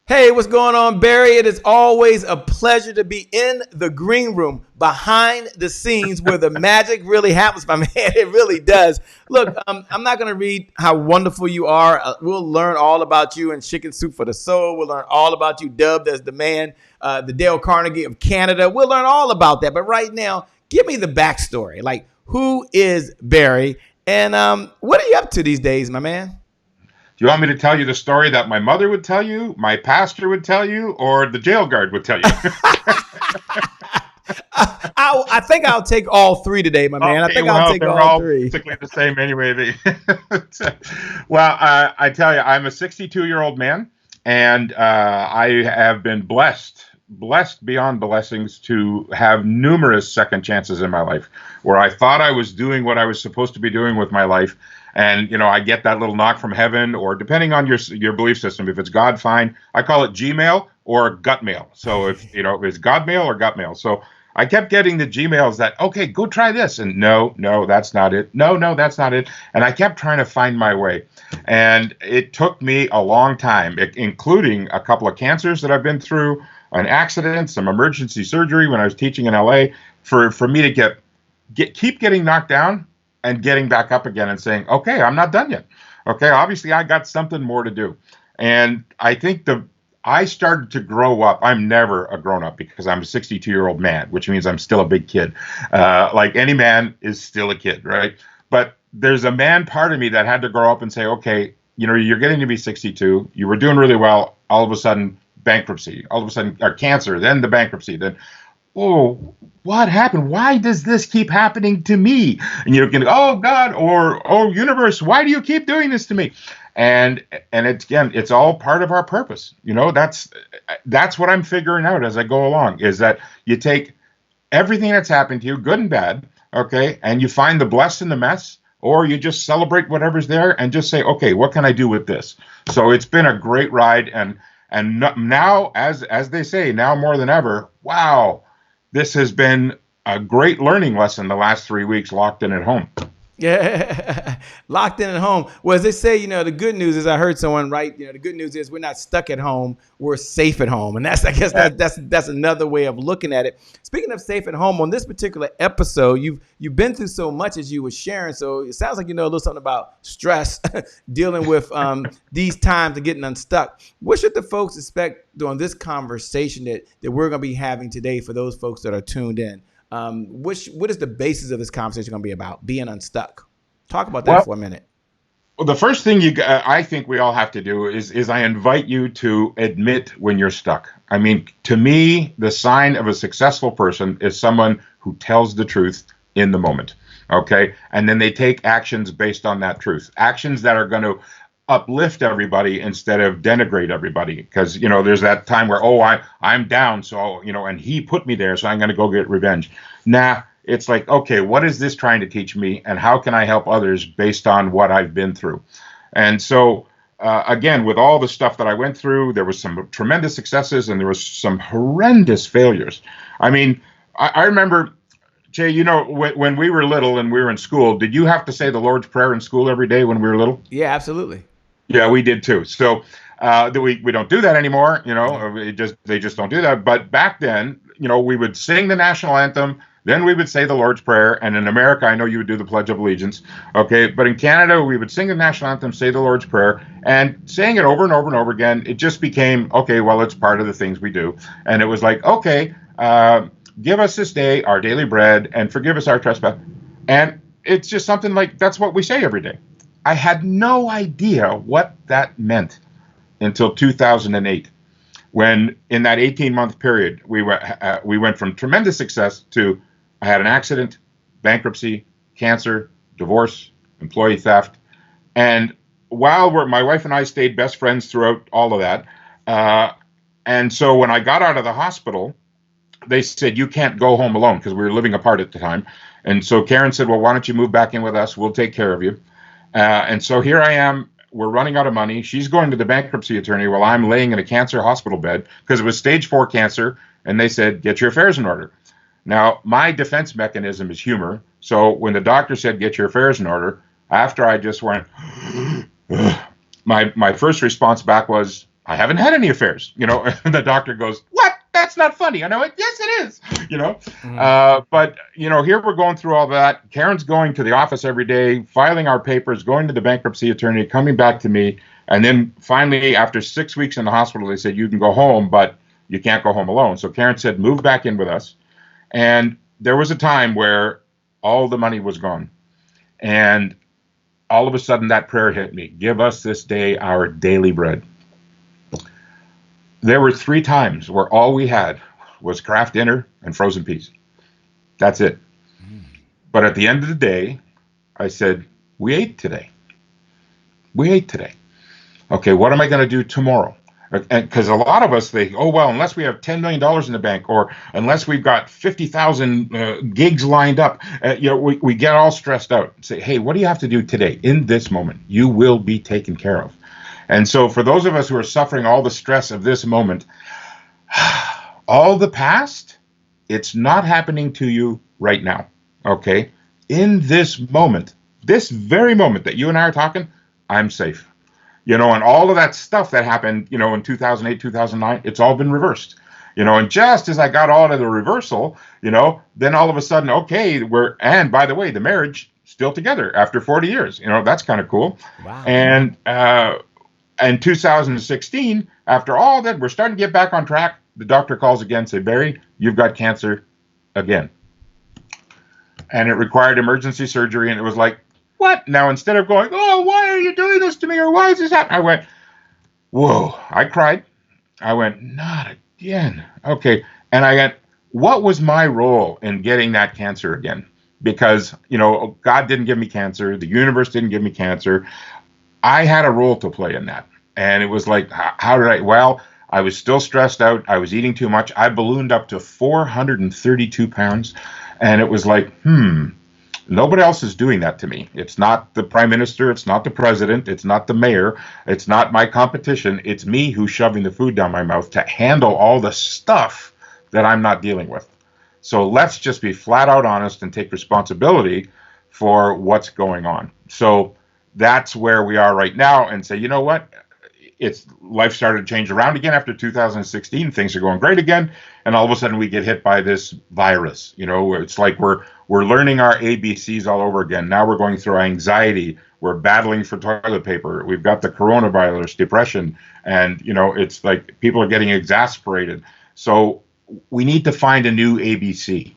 Hey, what's going on, Barry? It is always a pleasure to be in the green room, behind the scenes where the magic really happens, my man. It really does. Look, I'm not going to read how wonderful you are. We'll learn all about you in Chicken Soup for the Soul. We'll learn all about you, dubbed as the man, the Dale Carnegie of Canada. We'll learn all about that. But right now, give me the backstory. Like, who is Barry? And what are you up to these days, my man? Do you want me to tell you the story that my mother would tell you, my pastor would tell you, or the jail guard would tell you? I think I'll take all three today, my man. Okay, I think well, I'll take they're all all three. basically the same anyway. Well, I tell you, I'm a 62-year-old man, and I have been blessed beyond blessings to have numerous second chances in my life where I thought I was doing what I was supposed to be doing with my life. And, I get that little knock from heaven, or depending on your belief system, if it's God, fine. I call it Gmail or gut mail. So if it's God mail or gut mail. So I kept getting the Gmails that, okay, go try this. And no, that's not it. No, that's not it. And I kept trying to find my way. And it took me a long time, including a couple of cancers that I've been through, an accident, some emergency surgery when I was teaching in LA, for me to keep getting knocked down and getting back up again and saying, okay, I'm not done yet. Okay, obviously I got something more to do. And I think I started to grow up. I'm never a grown up because I'm a 62-year-old man, which means I'm still a big kid. Like any man is still a kid, right? But there's a man part of me that had to grow up and say, okay, you're getting to be 62. You were doing really well. All of a sudden, bankruptcy. All of a sudden, cancer. Then the bankruptcy. Then, oh, what happened? Why does this keep happening to me? And you're going, oh God, or oh universe, why do you keep doing this to me? And it's all part of our purpose. That's what I'm figuring out as I go along, is that you take everything that's happened to you, good and bad, okay, and you find the blessed in the mess, or you just celebrate whatever's there and just say, okay, what can I do with this? So it's been a great ride, and now, as they say, now more than ever, wow, this has been a great learning lesson the last 3 weeks locked in at home. Yeah, locked in at home. Well, as they say, the good news is, I heard someone write, the good news is we're not stuck at home, we're safe at home. And I guess that's another way of looking at it. Speaking of safe at home, on this particular episode, you've been through so much as you were sharing. So it sounds like you know a little something about stress, dealing with these times and getting unstuck. What should the folks expect during this conversation that we're going to be having today for those folks that are tuned in? What is the basis of this conversation going to be about? Being unstuck. Talk about that for a minute. Well, the first thing I think we all have to do is I invite you to admit when you're stuck. I mean, to me, the sign of a successful person is someone who tells the truth in the moment. Okay. And then they take actions based on that truth. Actions that are going to uplift everybody instead of denigrate everybody, because there's that time where I'm down, so and he put me there, so I'm going to go get revenge. Nah, it's like, okay, what is this trying to teach me, and how can I help others based on what I've been through? And so again, with all the stuff that I went through, there was some tremendous successes and there was some horrendous failures. I mean, I remember, Jay, when we were little and we were in school, did you have to say the Lord's Prayer in school every day when we were little? Yeah, absolutely. Yeah, we did too. So we don't do that anymore. They just don't do that. But back then, we would sing the national anthem, then we would say the Lord's Prayer. And in America, I know you would do the Pledge of Allegiance. Okay, but in Canada, we would sing the national anthem, say the Lord's Prayer, and saying it over and over and over again. It just became, okay, well, it's part of the things we do. And it was like, okay, give us this day our daily bread and forgive us our trespass. And it's just something like, that's what we say every day. I had no idea what that meant until 2008, when in that 18-month period, we went from tremendous success to I had an accident, bankruptcy, cancer, divorce, employee theft. And while my wife and I stayed best friends throughout all of that. And so when I got out of the hospital, they said, you can't go home alone, because we were living apart at the time. And so Karen said, well, why don't you move back in with us? We'll take care of you. And so here I am. We're running out of money. She's going to the bankruptcy attorney while I'm laying in a cancer hospital bed because it was stage 4 cancer. And they said, get your affairs in order. Now, my defense mechanism is humor. So when the doctor said, get your affairs in order, after I just went, my first response back was, I haven't had any affairs, And the doctor goes, what? That's not funny. And I went, yes, it is, But, here we're going through all that. Karen's going to the office every day, filing our papers, going to the bankruptcy attorney, coming back to me. And then finally, after 6 weeks in the hospital, they said, you can go home, but you can't go home alone. So Karen said, move back in with us. And there was a time where all the money was gone. And all of a sudden that prayer hit me. Give us this day our daily bread. There were 3 times where all we had was Kraft dinner and frozen peas. That's it. But at the end of the day, I said, we ate today. We ate today. Okay, what am I going to do tomorrow? Because a lot of us think, oh, well, unless we have $10 million in the bank, or unless we've got 50,000 gigs lined up, we get all stressed out and say, hey, what do you have to do today in this moment? You will be taken care of. And so for those of us who are suffering all the stress of this moment, all the past, it's not happening to you right now, okay? In this moment, this very moment that you and I are talking, I'm safe. And all of that stuff that happened, in 2008, 2009, it's all been reversed. And just as I got all of the reversal, then all of a sudden, okay, and by the way, the marriage still together after 40 years. That's kind of cool. Wow. And in 2016, after all that, we're starting to get back on track. The doctor calls again, say, Barry, you've got cancer again. And it required emergency surgery. And it was like, what? Now, instead of going, oh, why are you doing this to me? Or why is this happening? I went, whoa. I cried. I went, not again. Okay. And I went, what was my role in getting that cancer again? Because, God didn't give me cancer. The universe didn't give me cancer. I had a role to play in that. And it was like, how did I? Well, I was still stressed out. I was eating too much. I ballooned up to 432 pounds. And it was like, nobody else is doing that to me. It's not the prime minister. It's not the president. It's not the mayor. It's not my competition. It's me who's shoving the food down my mouth to handle all the stuff that I'm not dealing with. So let's just be flat out honest and take responsibility for what's going on. So that's where we are right now, and say, you know what? Life started to change around again after 2016. Things are going great again. And all of a sudden we get hit by this virus. It's like we're learning our ABCs all over again. Now we're going through anxiety. We're battling for toilet paper. We've got the coronavirus, depression. And, it's like people are getting exasperated. So we need to find a new ABC.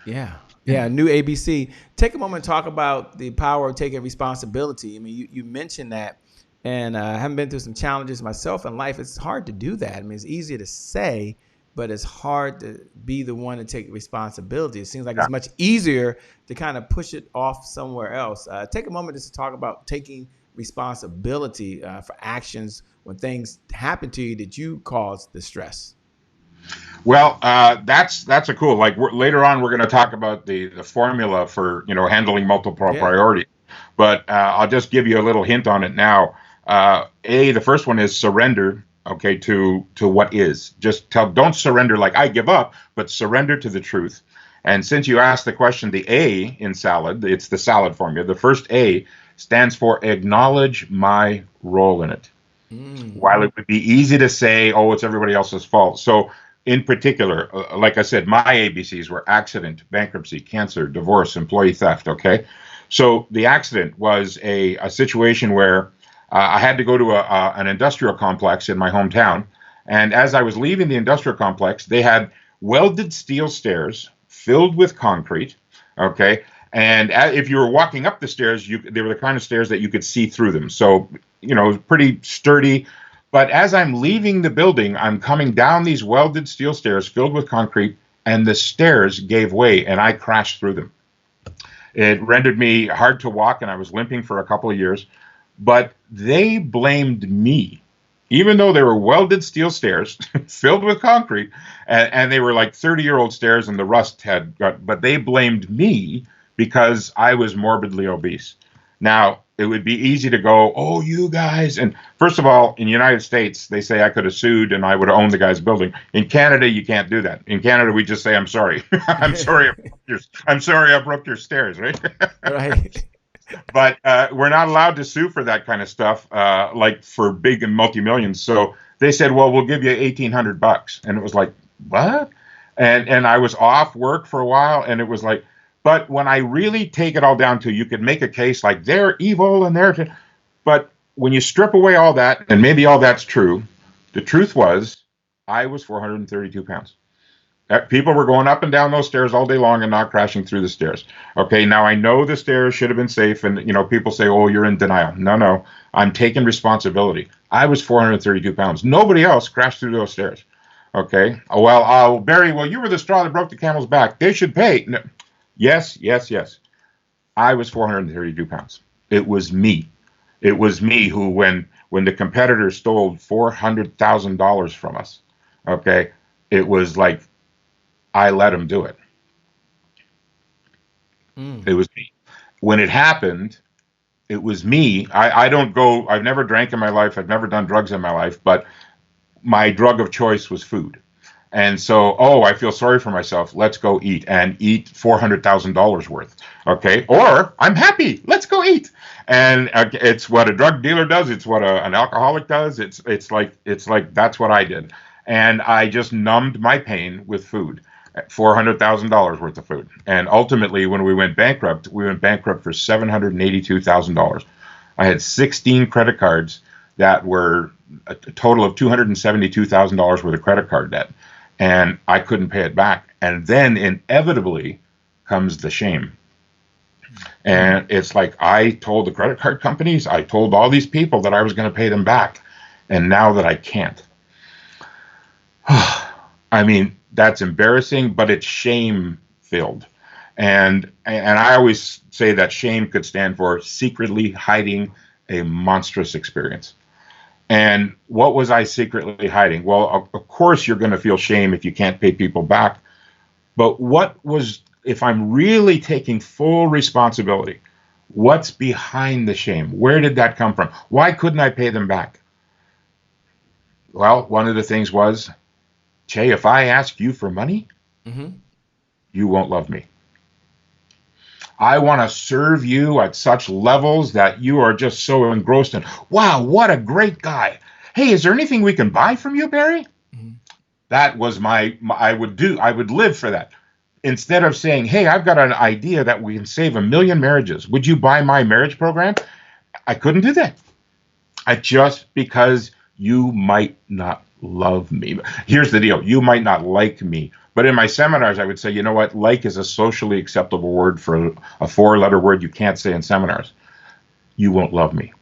Yeah. Yeah, new ABC. Take a moment and talk about the power of taking responsibility. I mean, you mentioned that, and I haven't been through some challenges myself in life. It's hard to do that. I mean, it's easy to say, but it's hard to be the one to take responsibility. It seems like it's much easier to kind of push it off somewhere else. Take a moment just to talk about taking responsibility for actions when things happen to you that you caused the stress. Well, that's a cool. Like later on, we're going to talk about the formula for handling multiple priority. But I'll just give you a little hint on it now. The first one is surrender. Okay, to what is. Just don't surrender like I give up, but surrender to the truth. And since you asked the question, the A in salad, it's the salad formula. The first A stands for acknowledge my role in it. While it would be easy to say, oh, it's everybody else's fault. So in particular, like I said, my ABCs were accident, bankruptcy, cancer, divorce, employee theft. Okay. So the accident was a situation where I had to go to an industrial complex in my hometown. And as I was leaving the industrial complex, they had welded steel stairs filled with concrete. Okay. And if you were walking up the stairs, they were the kind of stairs that you could see through them. So, pretty sturdy. But as I'm leaving the building, I'm coming down these welded steel stairs filled with concrete, and the stairs gave way and I crashed through them. It rendered me hard to walk, and I was limping for a couple of years. But they blamed me, even though they were welded steel stairs filled with concrete, and they were like 30-year-old stairs, and the rust had got. But they blamed me because I was morbidly obese. Now, it would be easy to go, oh, you guys. And first of all, in the United States, they say I could have sued and I would have owned the guy's building. In Canada, you can't do that. In Canada, we just say, I'm sorry. I'm sorry I broke your stairs, right? Right. But we're not allowed to sue for that kind of stuff, like for big and multi-millions. So they said, well, we'll give you $1,800. And it was like, what? And I was off work for a while, and it was like, but when I really take it all down to, you could make a case like they're evil and but when you strip away all that, and maybe all that's true, the truth was I was 432 pounds. People were going up and down those stairs all day long and not crashing through the stairs. Okay, now I know the stairs should have been safe, and people say, "Oh, you're in denial." No, I'm taking responsibility. I was 432 pounds. Nobody else crashed through those stairs. Okay, well, Barry, you were the straw that broke the camel's back. They should pay. No. Yes. I was 432 pounds. It was me. It was me who, when the competitors stole $400,000 from us, okay, it was like, I let him do it. It was me. When it happened, it was me. I've never drank in my life. I've never done drugs in my life, but my drug of choice was food. And so, I feel sorry for myself. Let's go eat and eat $400,000 worth. Okay. Or I'm happy. Let's go eat. And it's what a drug dealer does. It's what an alcoholic does. It's like that's what I did. And I just numbed my pain with food. $400,000 worth of food. And ultimately, when we went bankrupt for $782,000. I had 16 credit cards that were a total of $272,000 worth of credit card debt. And I couldn't pay it back. And then inevitably comes the shame. And it's like, I told the credit card companies, I told all these people that I was going to pay them back. And now that I can't. I mean, that's embarrassing, but it's shame-filled. And I always say that shame could stand for secretly hiding a monstrous experience. And what was I secretly hiding? Well, of course you're going to feel shame if you can't pay people back. But if I'm really taking full responsibility, what's behind the shame? Where did that come from? Why couldn't I pay them back? Well, one of the things was, Che, if I ask you for money, you won't love me. I want to serve you at such levels that you are just so engrossed in, wow, what a great guy. Hey, is there anything we can buy from you, Barry? That was I would live for that. Instead of saying, hey, I've got an idea that we can save 1 million marriages. Would you buy my marriage program? I couldn't do that. Because you might not love me. Here's the deal. You might not like me. But in my seminars, I would say, you know what? Like is a socially acceptable word for a 4-letter word you can't say in seminars. You won't love me.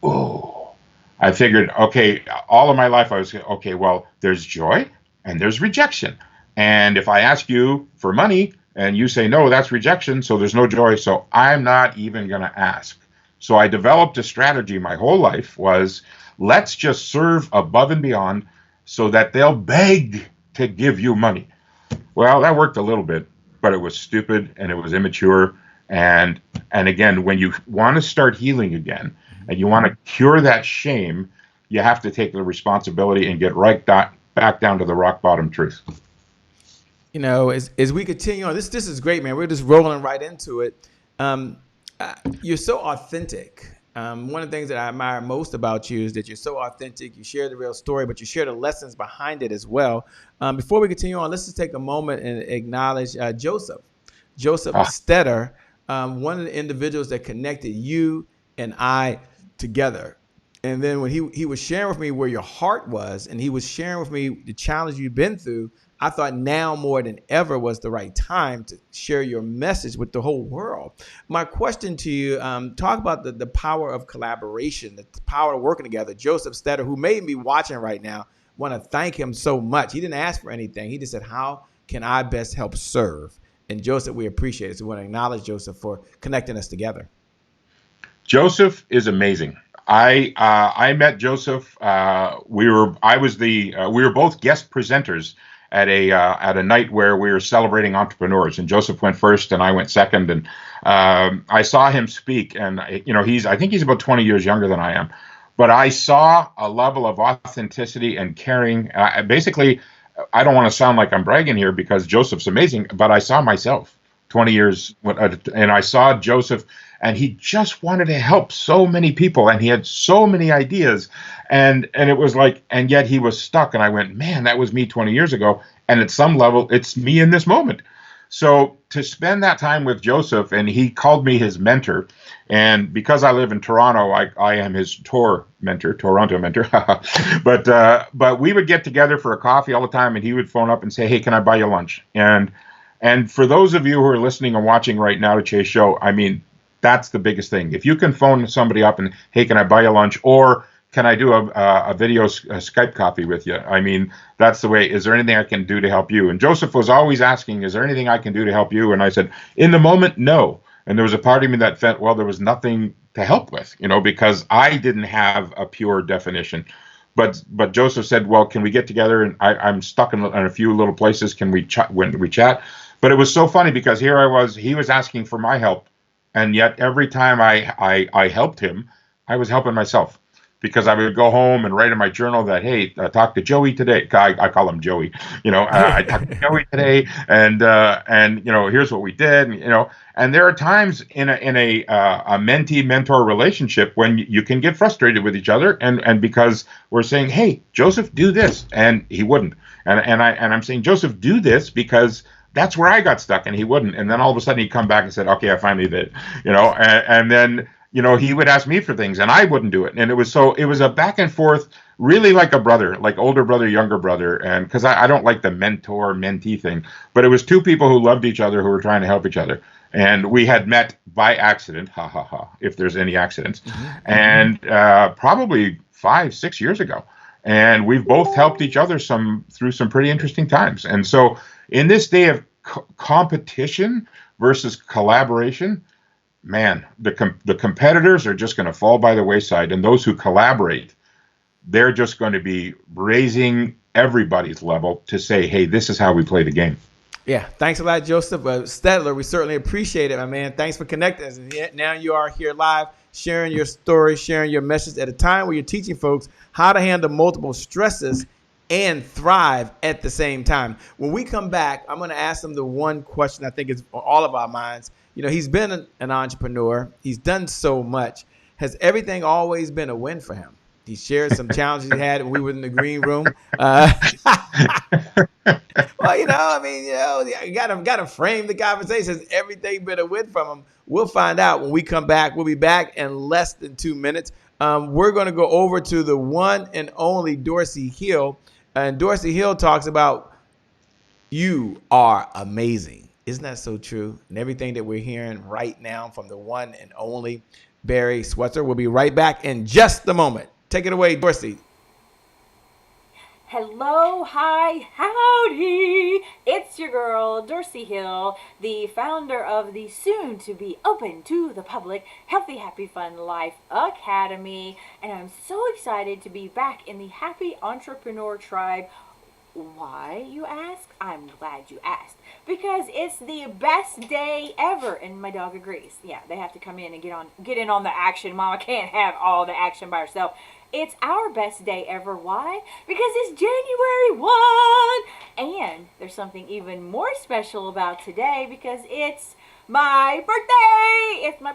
Oh, I figured, okay, all of my life I was, okay, well, there's joy and there's rejection. And if I ask you for money and you say, no, that's rejection, so there's no joy. So I'm not even going to ask. So I developed a strategy my whole life was, let's just serve above and beyond so that they'll beg to give you money. Well, that worked a little bit, but it was stupid and it was immature. And again, when you want to start healing again and you want to cure that shame, you have to take the responsibility and get right back down to the rock bottom truth. As we continue on, this is great, man. We're just rolling right into it. You're so authentic. One of the things that I admire most about you is that you're so authentic. You share the real story, but you share the lessons behind it as well. Before we continue on, let's just take a moment and acknowledge Joseph Stetter, one of the individuals that connected you and I together. And then when he was sharing with me where your heart was, and he was sharing with me the challenge you've been through, I thought now more than ever was the right time to share your message with the whole world. My question to you, talk about the power of collaboration, the power of working together. Joseph Stetter, who may be watching right now, want to thank him so much. He didn't ask for anything. He just said, how can I best help serve? And Joseph, we appreciate it. So we want to acknowledge Joseph for connecting us together. Joseph is amazing. I met Joseph. We were both guest presenters at a night where we were celebrating entrepreneurs, and Joseph went first and I went second, and I saw him speak, and I think he's about 20 years younger than I am, but I saw a level of authenticity and caring. Basically, I don't want to sound like I'm bragging here because Joseph's amazing, but I saw myself 20 years, and I saw Joseph and he just wanted to help so many people, and he had so many ideas, and it was like, and yet he was stuck. And I went, man, that was me 20 years ago, and at some level, it's me in this moment. So to spend that time with Joseph, and he called me his mentor, and because I live in Toronto, I am his Toronto mentor. But we would get together for a coffee all the time, and he would phone up and say, "Hey, can I buy you lunch?" And for those of you who are listening and watching right now to Chase Show, I mean, that's the biggest thing. If you can phone somebody up and, "Hey, can I buy you lunch?" or "Can I do a video Skype coffee with you?" I mean, that's the way. Is there anything I can do to help you? And Joseph was always asking, "Is there anything I can do to help you?" And I said, in the moment, no. And there was a part of me that felt, well, there was nothing to help with, because I didn't have a pure definition. But Joseph said, "Well, can we get together? And I'm stuck in a few little places. Can we chat? When we chat?" But it was so funny because here I was. He was asking for my help, and yet every time I helped him, I was helping myself, because I would go home and write in my journal that, "Hey, talk to Joey today." I call him Joey. I talked to Joey today, and here's what we did. And there are times in a mentee mentor relationship when you can get frustrated with each other, and because we're saying, "Hey, Joseph, do this," and he wouldn't, and I'm saying, "Joseph, do this," because that's where I got stuck, and he wouldn't. And then all of a sudden he'd come back and said, "Okay, I finally did," and then he would ask me for things and I wouldn't do it. And it was a back and forth, really like a brother, like older brother, younger brother. And because I don't like the mentor mentee thing, but it was two people who loved each other, who were trying to help each other. And we had met by accident, ha ha ha, if there's any accidents, and probably 5-6 years ago. And we've both helped each other through some pretty interesting times. And so in this day of competition versus collaboration, man, the competitors are just going to fall by the wayside, and those who collaborate, they're just going to be raising everybody's level to say, "Hey, this is how we play the game." Yeah, thanks a lot, Joseph Stedler. We certainly appreciate it, my man. Thanks for connecting us. And now you are here live, sharing your story, sharing your message at a time where you're teaching folks how to handle multiple stresses and thrive at the same time. When we come back, I'm going to ask him the one question I think is on all of our minds. He's been an entrepreneur. He's done so much. Has everything always been a win for him? He shared some challenges he had when we were in the green room. Well, you gotta frame the conversation. Has everything been a win from him? We'll find out when we come back. We'll be back in less than 2 minutes. We're going to go over to the one and only Dorsey Hill. And Dorsey Hill talks about, you are amazing. Isn't that so true? And everything that we're hearing right now from the one and only Barry Spilchuk. We'll be right back in just a moment. Take it away, Dorsey. Hello, hi, howdy! It's your girl, Dorsey Hill, the founder of the soon-to-be open to the public Healthy Happy Fun Life Academy, and I'm so excited to be back in the Happy Entrepreneur Tribe. Why, you ask? I'm glad you asked. Because it's the best day ever, and my dog agrees. Yeah, they have to come in and get in on the action. Mama can't have all the action by herself. It's our best day ever. Why? Because it's January 1! And there's something even more special about today because it's my birthday! It's my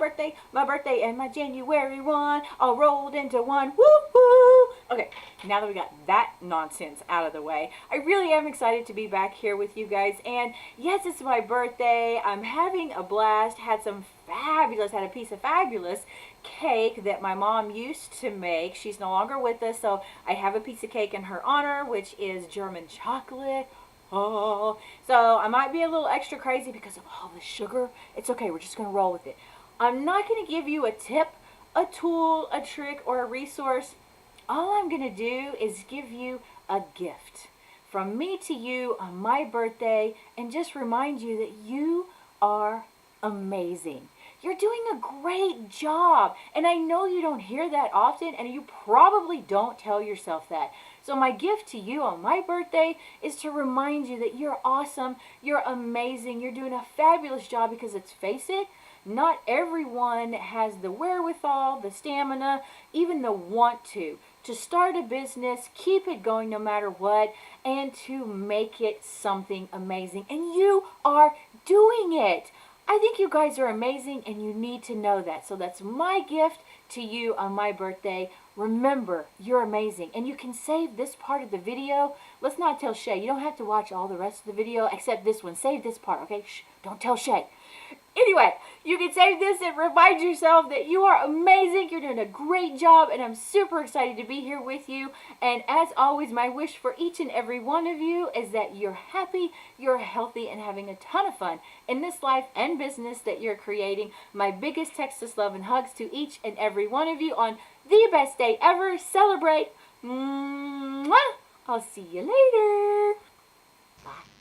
birthday and my January 1 all rolled into one. Woo-hoo! Okay, now that we got that nonsense out of the way, I really am excited to be back here with you guys. And yes, it's my birthday. I'm having a blast. Had a piece of fabulous cake that my mom used to make. She's no longer with us, so I have a piece of cake in her honor, which is German chocolate. Oh, so I might be a little extra crazy because of all the sugar. It's okay, we're just going to roll with it. I'm not going to give you a tip, a tool, a trick, or a resource. All I'm going to do is give you a gift from me to you on my birthday and just remind you that you are amazing. You're doing a great job. And I know you don't hear that often, and you probably don't tell yourself that. So my gift to you on my birthday is to remind you that you're awesome, you're amazing, you're doing a fabulous job because let's face it, not everyone has the wherewithal, the stamina, even the want to start a business, keep it going no matter what, and to make it something amazing. And you are doing it. I think you guys are amazing and you need to know that. So that's my gift to you on my birthday. Remember, you're amazing. And you can save this part of the video. Let's not tell Shay. You don't have to watch all the rest of the video except this one. Save this part, okay? Shh, don't tell Shay. Anyway, you can save this and remind yourself that you are amazing. You're doing a great job, and I'm super excited to be here with you. And as always, my wish for each and every one of you is that you're happy, you're healthy, and having a ton of fun in this life and business that you're creating. My biggest Texas love and hugs to each and every one of you on the best day ever. Celebrate. Mwah! I'll see you later.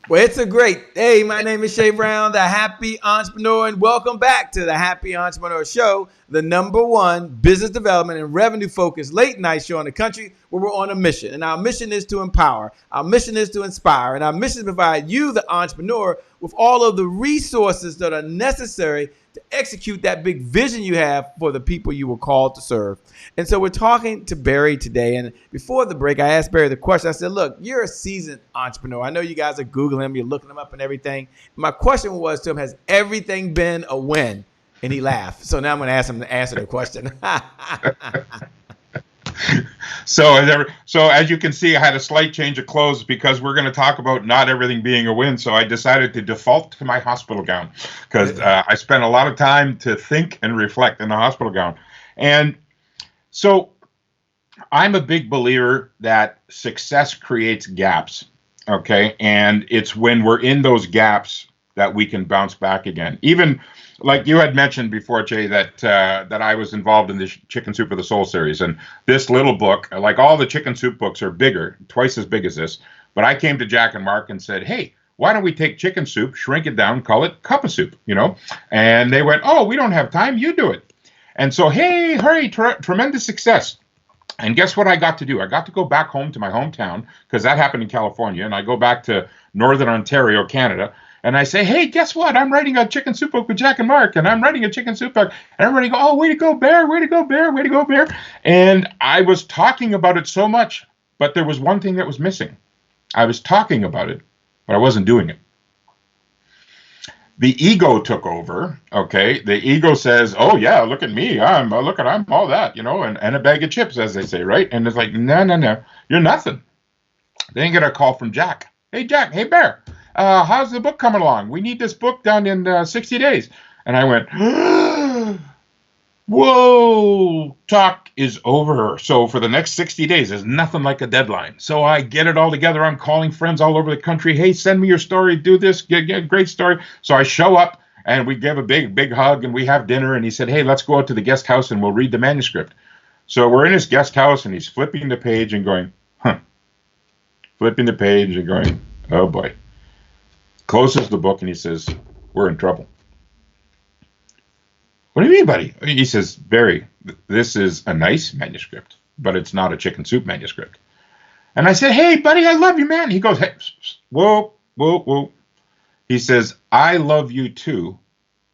Well, it's a great. Hey, my name is Shay Brown, the Happy Entrepreneur, and welcome back to the Happy Entrepreneur Show, the #1 business development and revenue focused late night show in the country, where we're on a mission. And our mission is to empower, our mission is to inspire, and our mission is to provide you, the entrepreneur, with all of the resources that are necessary to execute that big vision you have for the people you were called to serve. And so we're talking to Barry today. And before the break, I asked Barry the question. I said, look, you're a seasoned entrepreneur. I know you guys are Googling him, you're looking him up and everything. My question was to him, has everything been a win? And he laughed. So now I'm going to ask him to answer the question. So as you can see, I had a slight change of clothes because we're going to talk about not everything being a win. So I decided to default to my hospital gown because I spent a lot of time to think and reflect in the hospital gown. And so I'm a big believer that success creates gaps. Okay. And it's when we're in those gaps that we can bounce back again. Even like you had mentioned before, Jay, that I was involved in the Chicken Soup for the Soul series. And this little book, like all the Chicken Soup books are bigger, twice as big as this. But I came to Jack and Mark and said, hey, why don't we take chicken soup, shrink it down, call it cup of soup, you know? And they went, oh, we don't have time, you do it. And so, hey, hurry, tremendous success. And guess what I got to do? I got to go back home to my hometown, because that happened in California. And I go back to Northern Ontario, Canada. And I say, hey, guess what? I'm writing a chicken soup book with Jack and Mark, and I'm writing a chicken soup book. And everybody go, oh, way to go, Bear, way to go, Bear, way to go, Bear. And I was talking about it so much, but there was one thing that was missing. I was talking about it, but I wasn't doing it. The ego took over, okay? The ego says, oh, yeah, look at me. I'm all that, you know, and a bag of chips, as they say, right? And it's like, no, you're nothing. Then you get a call from Jack. Hey, Jack, hey, Bear. How's the book coming along? We need this book done in 60 days. And I went, whoa, talk is over. So for the next 60 days, there's nothing like a deadline. So I get it all together. I'm calling friends all over the country. Hey, send me your story. Do this. Get a great story. So I show up and we give a big hug and we have dinner. And he said, hey, let's go out to the guest house and we'll read the manuscript. So we're in his guest house and he's flipping the page and going, flipping the page and going, oh boy. Closes the book and he says, we're in trouble. What do you mean, buddy? He says, Barry, this is a nice manuscript, but it's not a chicken soup manuscript. And I said, hey, buddy, I love you, man. He goes, hey, whoa. He says, I love you too.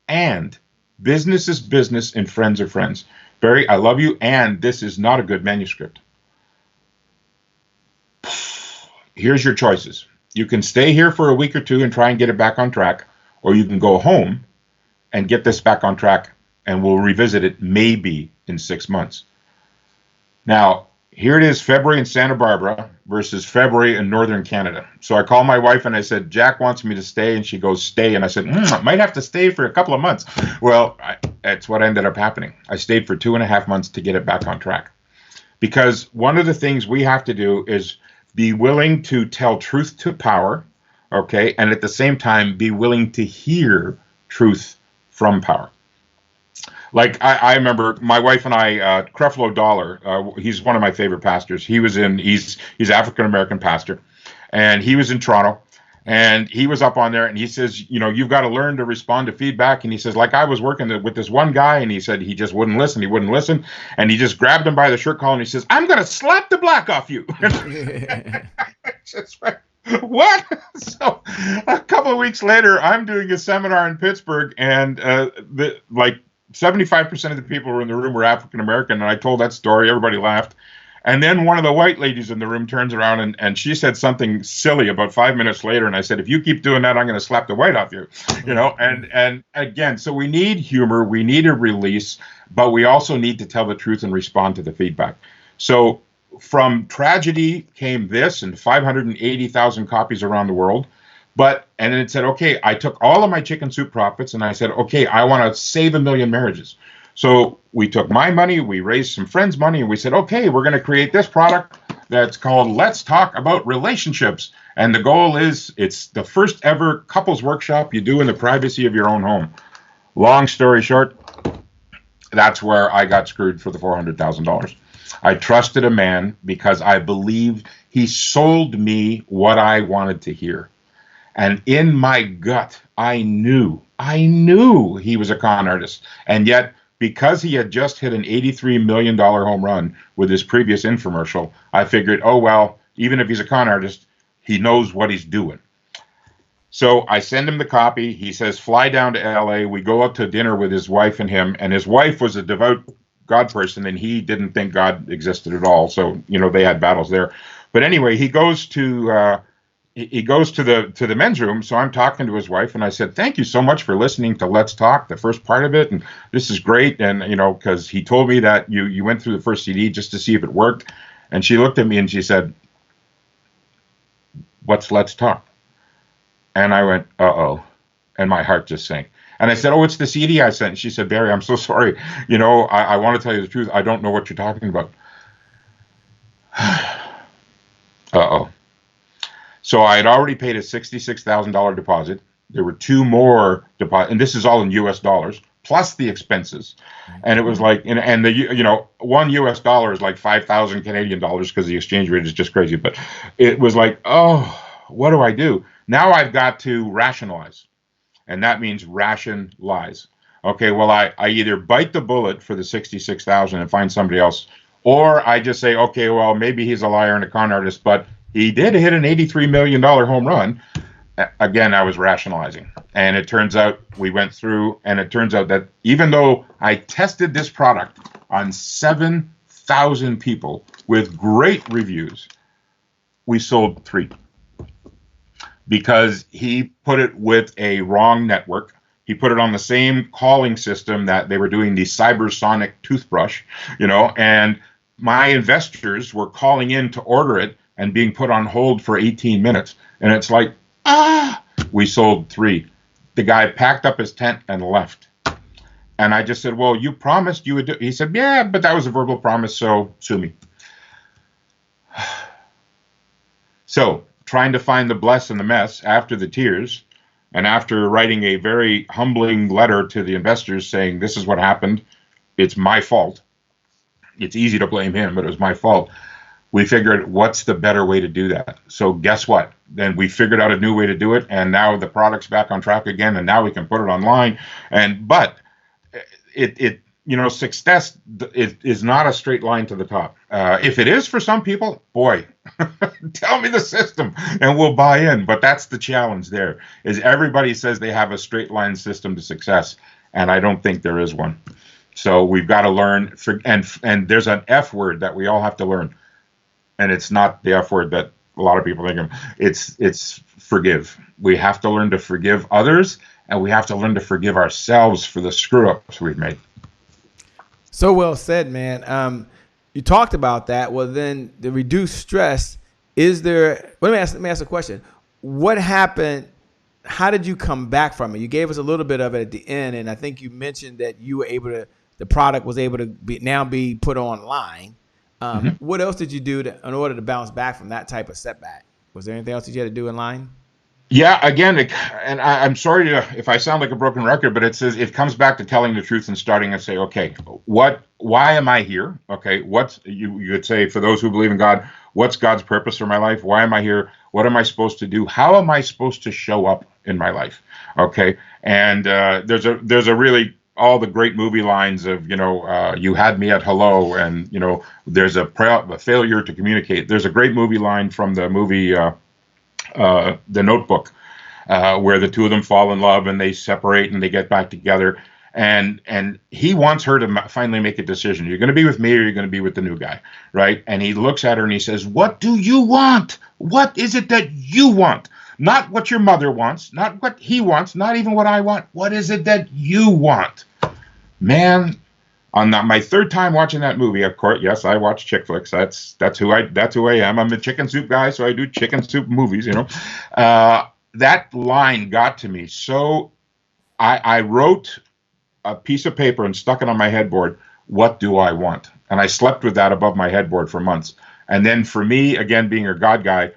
And business is business and friends are friends. Barry, I love you. And this is not a good manuscript. Here's your choices. You can stay here for a week or two and try and get it back on track, or you can go home and get this back on track, and we'll revisit it maybe in 6 months. Now, here it is, February in Santa Barbara versus February in Northern Canada. So I called my wife and I said, Jack wants me to stay, and she goes, stay. And I said, I might have to stay for a couple of months. Well, that's what ended up happening. I stayed for 2.5 months to get it back on track. Because one of the things we have to do is be willing to tell truth to power, okay? And at the same time, be willing to hear truth from power. Like I remember my wife and I, Creflo Dollar, he's one of my favorite pastors. He's African-American pastor, and he was in Toronto, and he was up on there, and he says, you know, you've got to learn to respond to feedback. And he says, like I was working with this one guy, and he said he just wouldn't listen. He wouldn't listen, and he just grabbed him by the shirt collar, and he says, I'm going to slap the black off you. Just right. What? So a couple of weeks later, I'm doing a seminar in Pittsburgh, and 75% of the people who were in the room were African American, and I told that story. Everybody laughed. And then one of the white ladies in the room turns around and she said something silly about 5 minutes later. And I said, if you keep doing that, I'm going to slap the white off you, you know? And again, so we need humor, we need a release, but we also need to tell the truth and respond to the feedback. So from tragedy came this and 580,000 copies around the world. And then it said, okay, I took all of my chicken soup profits and I said, okay, I want to save 1 million marriages. So we took my money, we raised some friends' money, and we said, okay, we're going to create this product that's called Let's Talk About Relationships. And the goal is it's the first ever couples workshop you do in the privacy of your own home. Long story short, that's where I got screwed for the $400,000. I trusted a man because I believed he sold me what I wanted to hear. And in my gut, I knew he was a con artist. And yet, because he had just hit an $83 million home run with his previous infomercial, I figured, oh, well, even if he's a con artist, he knows what he's doing. So I send him the copy. He says, fly down to LA. We go out to dinner with his wife and him. And his wife was a devout God person, and he didn't think God existed at all. So, you know, they had battles there. But anyway, he goes to the men's room. So I'm talking to his wife, and I said, thank you so much for listening to Let's Talk, the first part of it. And this is great. And, you know, because he told me that you went through the first CD just to see if it worked. And she looked at me and she said, what's Let's Talk? And I went, uh-oh. And my heart just sank. And I said, oh, it's the CD I sent. And she said, Barry, I'm so sorry. You know, I want to tell you the truth. I don't know what you're talking about. Uh-oh. So I had already paid a $66,000 deposit. There were two more deposits, and this is all in US dollars, plus the expenses. And it was like, and the, you know, $1 US is like 5,000 Canadian dollars because the exchange rate is just crazy. But it was like, oh, what do I do? Now I've got to rationalize. And that means ration lies. Okay, well, I either bite the bullet for the 66,000 and find somebody else, or I just say, okay, well, maybe he's a liar and a con artist, but he did hit an $83 million home run. Again, I was rationalizing. And it turns out we went through, and it turns out that even though I tested this product on 7,000 people with great reviews, we sold 3. Because he put it with a wrong network. He put it on the same calling system that they were doing the cybersonic toothbrush, you know, and my investors were calling in to order it and being put on hold for 18 minutes. And it's like, we sold 3. The guy packed up his tent and left. And I just said, well, you promised you would do. He said, yeah, but that was a verbal promise, so sue me. So, trying to find the bless in the mess after the tears, and after writing a very humbling letter to the investors saying, this is what happened, it's my fault. It's easy to blame him, but it was my fault. We figured, what's the better way to do that? So guess what? Then we figured out a new way to do it, and now the product's back on track again, and now we can put it online. But it you know, success is not a straight line to the top. If it is for some people, boy, tell me the system and we'll buy in. But that's the challenge there, is everybody says they have a straight line system to success, and I don't think there is one. So we've got to learn, and there's an F word that we all have to learn, and it's not the F word that a lot of people think of. It's forgive. We have to learn to forgive others, and we have to learn to forgive ourselves for the screw-ups we've made. So well said, man. You talked about that. Well, then the reduced stress, is there, let me ask a question. What happened? How did you come back from it? You gave us a little bit of it at the end, and I think you mentioned that you were able to, the product was able to be put online. What else did you do in order to bounce back from that type of setback? Was there anything else that you had to do in line? Yeah, again, and I'm sorry if I sound like a broken record, but it comes back to telling the truth and starting to say, okay, why am I here? Okay, you would say, for those who believe in God, what's God's purpose for my life? Why am I here? What am I supposed to do? How am I supposed to show up in my life? Okay, and there's a really, all the great movie lines of, you know, you had me at hello, and, you know, there's a failure to communicate. There's a great movie line from the movie The Notebook, where the two of them fall in love and they separate and they get back together. And he wants her to finally make a decision. You're going to be with me or you're going to be with the new guy, right? And he looks at her and he says, what do you want? What is it that you want? Not what your mother wants, not what he wants, not even what I want. What is it that you want? Man, on my third time watching that movie, of course, yes, I watch chick flicks. That's who I am. I'm a chicken soup guy, so I do chicken soup movies, you know. That line got to me. So I wrote a piece of paper and stuck it on my headboard. What do I want? And I slept with that above my headboard for months. And then for me, again, being a God guy,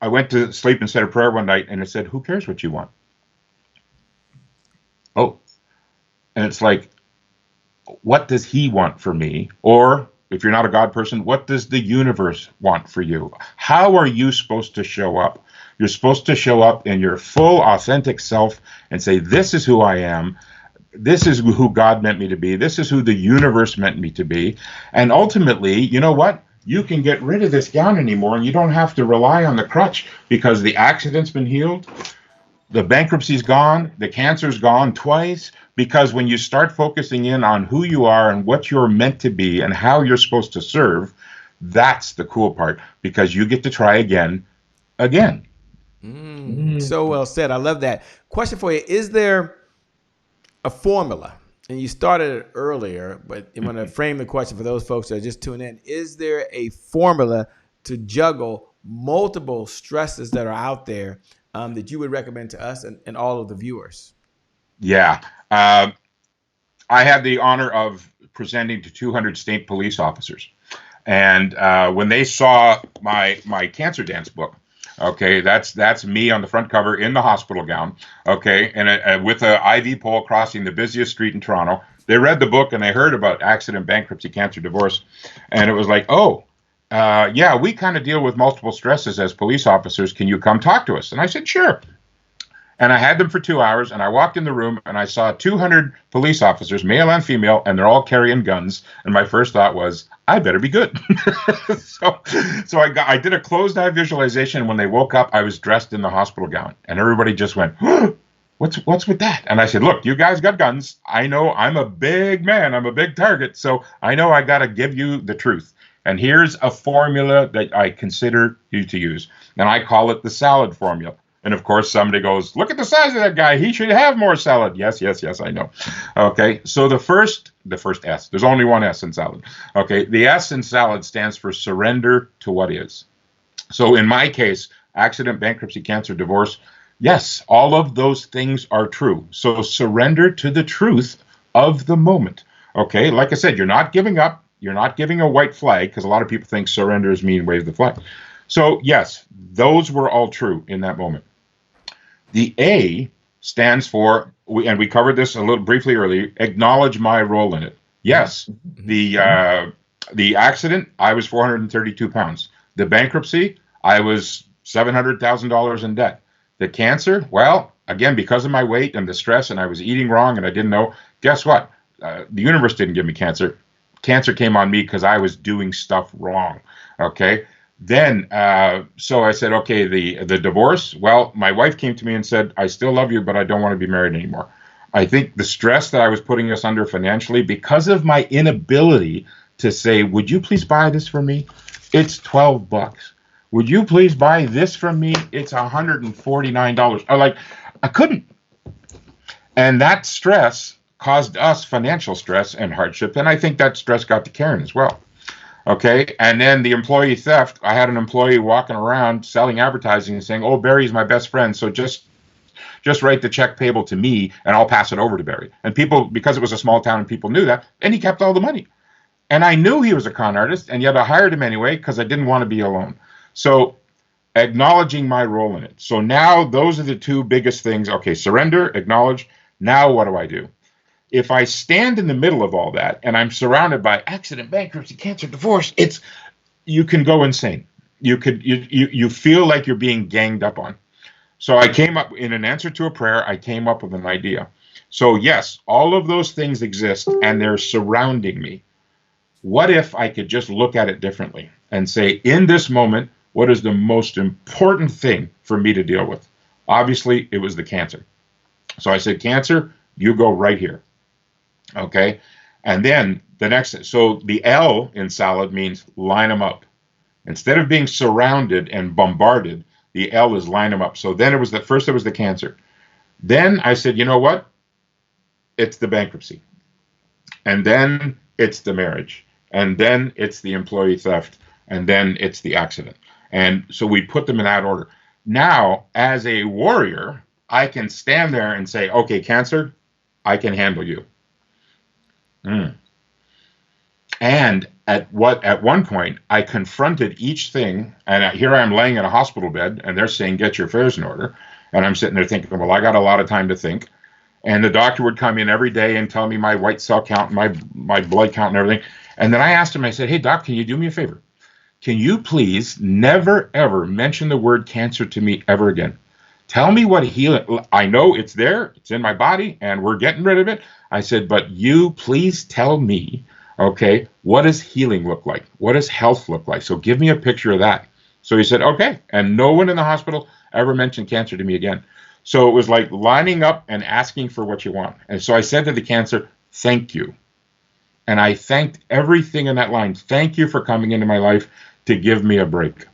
I went to sleep and said a prayer one night, and it said, who cares what you want? Oh. And it's like, what does he want for me? Or if you're not a God person, what does the universe want for you? How are you supposed to show up? You're supposed to show up in your full, authentic self and say, this is who I am. This is who God meant me to be. This is who the universe meant me to be. And ultimately, you know what? You can get rid of this gown anymore, and you don't have to rely on the crutch because the accident's been healed, the bankruptcy's gone, the cancer's gone twice, because when you start focusing in on who you are and what you're meant to be and how you're supposed to serve, that's the cool part, because you get to try again. So well said. I love that. Question for you. Is there a formula? And you started it earlier, but I'm going to frame the question for those folks that are just tuning in. Is there a formula to juggle multiple stresses that are out there that you would recommend to us and all of the viewers? Yeah. I had the honor of presenting to 200 state police officers. And when they saw my cancer dance book, okay, that's me on the front cover in the hospital gown, okay, and with an IV pole crossing the busiest street in Toronto. They read the book and they heard about accident, bankruptcy, cancer, divorce, and it was like, oh, yeah, we kind of deal with multiple stresses as police officers. Can you come talk to us? And I said, sure. And I had them for 2 hours, and I walked in the room, and I saw 200 police officers, male and female, and they're all carrying guns. And my first thought was, I better be good. So I did a closed-eye visualization. When they woke up, I was dressed in the hospital gown, and everybody just went, what's with that? And I said, look, you guys got guns. I know I'm a big man. I'm a big target. So I know I got to give you the truth. And here's a formula that I consider you to use. And I call it the salad formula. And of course, somebody goes, look at the size of that guy. He should have more salad. Yes, I know. Okay, so the first S, there's only one S in salad. Okay, the S in salad stands for surrender to what is. So in my case, accident, bankruptcy, cancer, divorce, yes, all of those things are true. So surrender to the truth of the moment. Okay, like I said, you're not giving up. You're not giving a white flag, because a lot of people think surrender is mean wave the flag. So yes, those were all true in that moment. The A stands for, and we covered this a little briefly earlier, acknowledge my role in it. Yes, the accident, I was 432 pounds. The bankruptcy, I was $700,000 in debt. The cancer, well, again, because of my weight and the stress, and I was eating wrong and I didn't know, guess what? The universe didn't give me cancer. Cancer came on me because I was doing stuff wrong, okay? Then, so I said, okay, the divorce, well, my wife came to me and said, I still love you, but I don't want to be married anymore. I think the stress that I was putting us under financially, because of my inability to say, would you please buy this for me? It's $12. Would you please buy this from me? It's $149. I couldn't. And that stress caused us financial stress and hardship. And I think that stress got to Karen as well. Okay. And then the employee theft, I had an employee walking around selling advertising and saying, oh, Barry's my best friend. So just write the check payable to me and I'll pass it over to Barry. And people, because it was a small town and people knew that, and he kept all the money. And I knew he was a con artist, and yet I hired him anyway because I didn't want to be alone. So acknowledging my role in it. So now those are the two biggest things. Okay, surrender, acknowledge. Now what do I do? If I stand in the middle of all that and I'm surrounded by accident, bankruptcy, cancer, divorce, you can go insane. You feel like you're being ganged up on. So I came up, in an answer to a prayer, I came up with an idea. So yes, all of those things exist and they're surrounding me. What if I could just look at it differently and say, in this moment, what is the most important thing for me to deal with? Obviously, it was the cancer. So I said, cancer, You go right here. Okay. And then the next, so the L in salad means line them up. Instead of being surrounded and bombarded, the L is line them up. So then it was the cancer. Then I said, you know what? It's the bankruptcy. And then it's the marriage. And then it's the employee theft. And then it's the accident. And so we put them in that order. Now, as a warrior, I can stand there and say, okay, cancer, I can handle you. And at one point, I confronted each thing, and here I am laying in a hospital bed, and they're saying, get your affairs in order. And I'm sitting there thinking, well, I got a lot of time to think. And the doctor would come in every day and tell me my white cell count, my blood count and everything. And then I asked him, I said, hey, doc, can you do me a favor? Can you please never, ever mention the word cancer to me ever again? Tell me what healing, I know it's there, it's in my body, and we're getting rid of it. I said, but you please tell me, okay, what does healing look like? What does health look like? So give me a picture of that. So he said, okay. And no one in the hospital ever mentioned cancer to me again. So it was like lining up and asking for what you want. And so I said to the cancer, thank you. And I thanked everything in that line. Thank you for coming into my life to give me a break.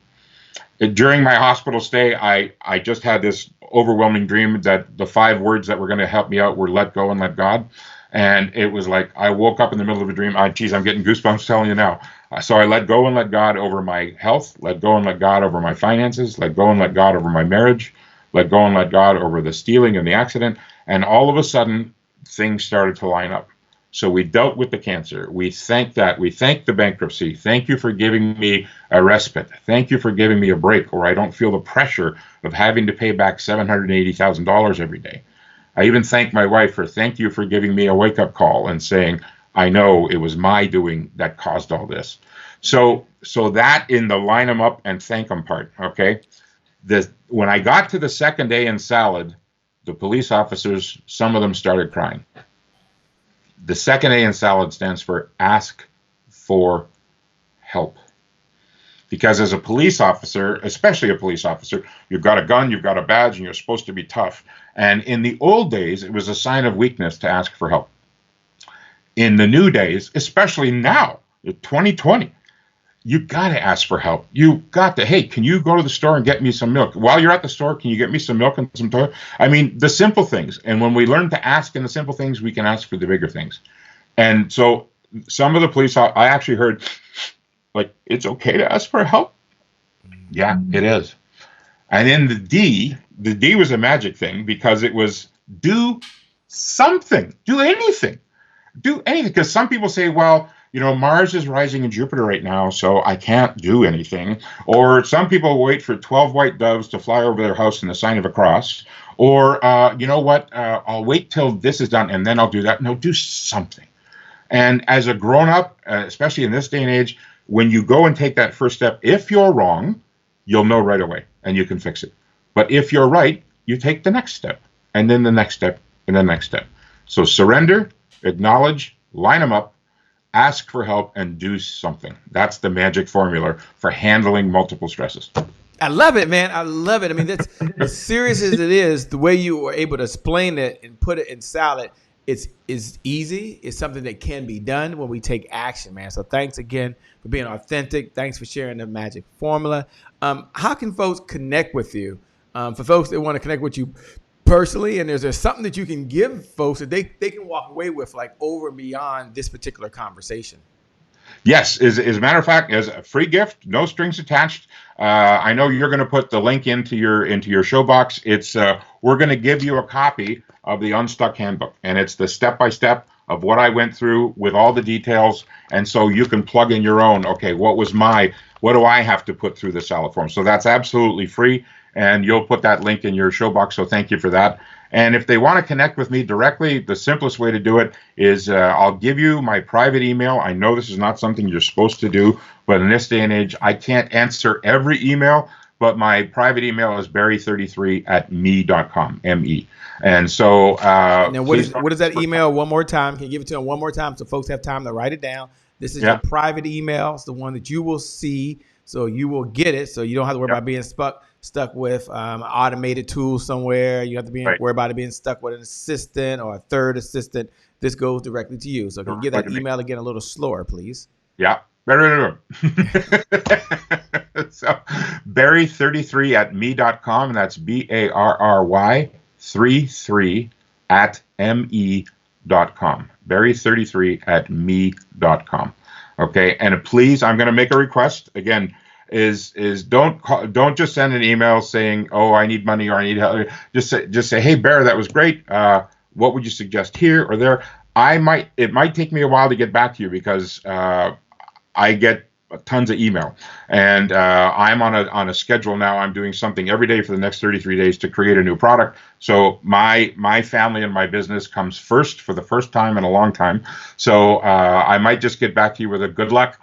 During my hospital stay, I just had this overwhelming dream that the 5 words that were going to help me out were let go and let God. And it was like I woke up in the middle of a dream. Geez, I'm getting goosebumps telling you now. So I let go and let God over my health, let go and let God over my finances, let go and let God over my marriage, let go and let God over the stealing and the accident. And all of a sudden, things started to line up. So we dealt with the cancer. We thanked that. We thanked the bankruptcy. Thank you for giving me a respite. Thank you for giving me a break where I don't feel the pressure of having to pay back $780,000 every day. I even thank my wife for thank you for giving me a wake-up call and saying, I know it was my doing that caused all this. So that in the line them up and thank them part, okay? When I got to the second day in salad, the police officers, some of them started crying. The second A in salad stands for ask for help. Because as a police officer, especially a police officer, you've got a gun, you've got a badge, and you're supposed to be tough. And in the old days, it was a sign of weakness to ask for help. In the new days, especially now, 2020, you got to ask for help. You got to, hey, can you go to the store and get me some milk? While you're at the store, can you get me some milk and some toilet? I mean, the simple things. And when we learn to ask in the simple things, we can ask for the bigger things. And so some of the police, I actually heard, like, it's okay to ask for help. Yeah, it is. And then the D was a magic thing because it was do something, do anything. Because some people say, well, you know, Mars is rising in Jupiter right now, so I can't do anything. Or some people wait for 12 white doves to fly over their house in the sign of a cross. Or, you know what, I'll wait till this is done and then I'll do that. No, do something. And as a grown-up, especially in this day and age, when you go and take that first step, if you're wrong, you'll know right away and you can fix it. But if you're right, you take the next step and then the next step and the next step. So surrender, acknowledge, line them up, ask for help, and do something. That's the magic formula for handling multiple stresses. I love it, man. I love it. I mean, that's as serious as it is, the way you were able to explain it and put it in salad, it's easy. It's something that can be done when we take action, man. So thanks again for being authentic. Thanks for sharing the magic formula. How can folks connect with you? For folks that want to connect with you personally, and is there something that you can give folks that they can walk away with, like over and beyond this particular conversation? Yes, as a matter of fact, as a free gift, no strings attached. I know you're going to put the link into your show box. It's we're going to give you a copy of the Unstuck Handbook, and it's the step-by-step of what I went through with all the details, and so you can plug in your own. Okay, what do I have to put through the salad form? So that's absolutely free. And you'll put that link in your show box, so thank you for that. And if they want to connect with me directly, the simplest way to do it is I'll give you my private email. I know this is not something you're supposed to do, but in this day and age, I can't answer every email, but my private email is barry33@me.com, M-E. And so... now, what is that email one more time? Can you give it to them one more time so folks have time to write it down? This is your private email. It's the one that you will see, so you will get it, so you don't have to worry about being stuck stuck with automated tools somewhere. You have to be Right. worry about it being stuck with an assistant or a third assistant. This goes directly to you. So can you give that email again a little slower, please? Yeah. So Barry33@me.com, and that's BARRY 33@me.com. Barry33@me.com. Okay, and please, I'm going to make a request again. Is don't just send an email saying, oh, I need money or I need help. Just say, hey, Barry, that was great. What would you suggest here or there? It might take me a while to get back to you because I get tons of email, and I'm on a schedule now. I'm doing something every day for the next 33 days to create a new product. So my family and my business comes first for the first time in a long time. So I might just get back to you with a good luck,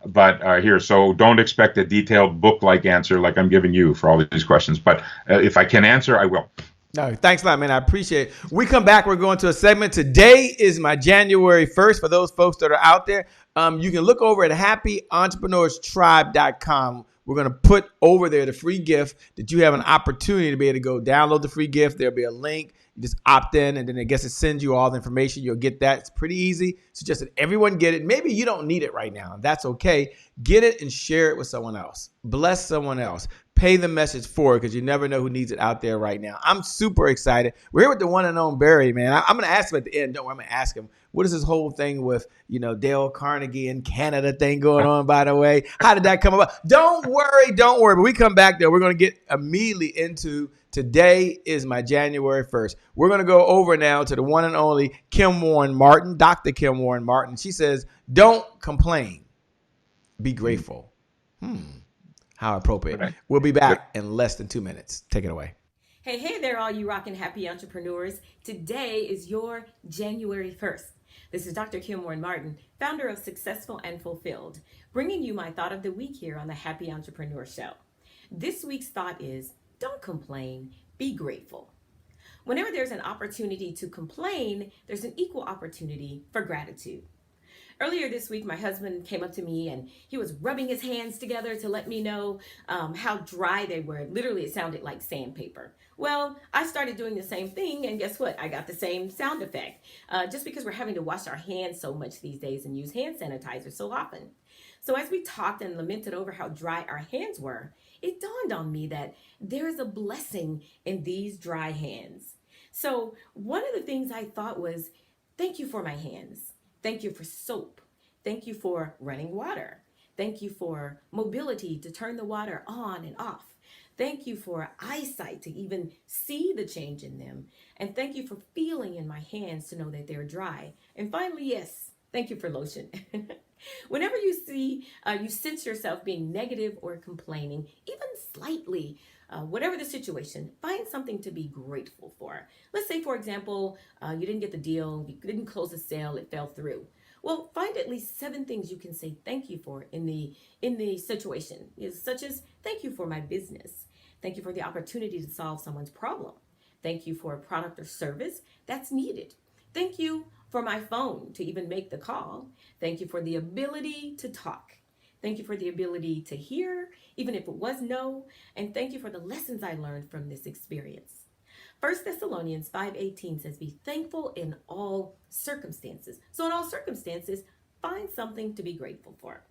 but here. So don't expect a detailed book-like answer like I'm giving you for all these questions. But if I can answer, I will. No, thanks a lot, man. I appreciate it. We come back. We're going to a segment. Today is my January 1st. For those folks that are out there, you can look over at happyentrepreneurstribe.com. We're going to put over there the free gift that you have an opportunity to be able to go download the free gift. There'll be a link. You just opt in, and then I guess it sends you all the information. You'll get that. It's pretty easy. It's just that everyone get it. Maybe you don't need it right now. That's okay. Get it and share it with someone else. Bless someone else. Pay the message forward because you never know who needs it out there right now. I'm super excited. We're here with the one and only Barry, man. I'm going to ask him at the end. Don't worry, I'm going to ask him, what is this whole thing with, Dale Carnegie in Canada thing going on, by the way? How did that come about? Don't worry. But we come back there. We're going to get immediately into today is my January 1st. We're going to go over now to the one and only Kim Warren Martin, Dr. Kim Warren Martin. She says, don't complain. Be grateful. How appropriate. Right. We'll be back in less than 2 minutes. Take it away. Hey there, all you rockin' happy entrepreneurs. Today is your January 1st. This is Dr. Kim Warren Martin, founder of Successful and Fulfilled, bringing you my thought of the week here on the Happy Entrepreneur Show. This week's thought is, don't complain, be grateful. Whenever there's an opportunity to complain, there's an equal opportunity for gratitude. Earlier this week, my husband came up to me and he was rubbing his hands together to let me know how dry they were. Literally, it sounded like sandpaper. Well, I started doing the same thing, and guess what? I got the same sound effect. Just because we're having to wash our hands so much these days and use hand sanitizer so often. So as we talked and lamented over how dry our hands were, it dawned on me that there is a blessing in these dry hands. So one of the things I thought was, thank you for my hands. Thank you for soap. Thank you for running water. Thank you for mobility to turn the water on and off. Thank you for eyesight to even see the change in them. And thank you for feeling in my hands to know that they're dry. And finally, yes, thank you for lotion. Whenever you sense yourself being negative or complaining, even slightly, whatever the situation, find something to be grateful for. Let's say, for example, you didn't get the deal, you didn't close the sale, it fell through. Well, find at least 7 things you can say thank you for in the situation, such as thank you for my business. Thank you for the opportunity to solve someone's problem. Thank you for a product or service that's needed. Thank you for my phone to even make the call. Thank you for the ability to talk. Thank you for the ability to hear, even if it was no. And thank you for the lessons I learned from this experience. 1 Thessalonians 5:18 says, be thankful in all circumstances. So in all circumstances, find something to be grateful for.